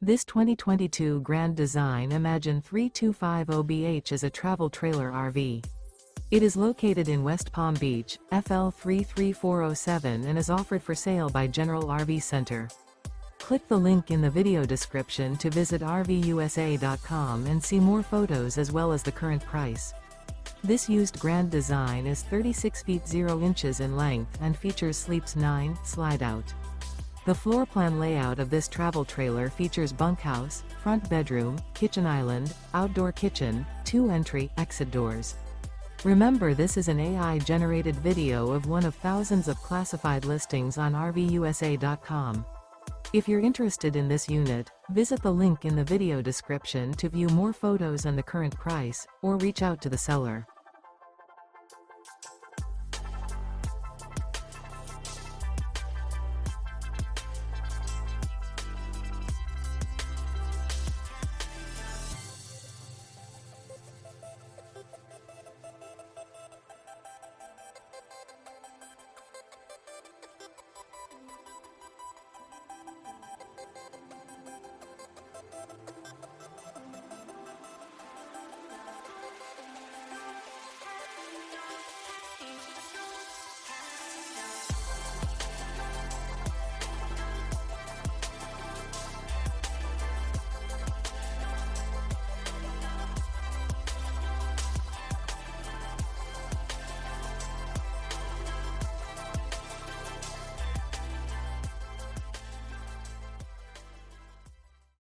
This 2022 Grand Design Imagine 3250BH is a travel trailer RV. It is located in West Palm Beach, FL 33407 and is offered for sale by General RV Center. Click the link in the video description to visit RVUSA.com and see more photos as well as the current price. This used Grand Design is 36 feet 0 inches in length and features Sleeps 9 Slideout. The floor plan layout of this travel trailer features bunkhouse, front bedroom, kitchen island, outdoor kitchen, 2 entry/exit doors. Remember, this is an AI-generated video of one of thousands of classified listings on RVUSA.com. If you're interested in this unit, visit the link in the video description to view more photos and the current price, or reach out to the seller.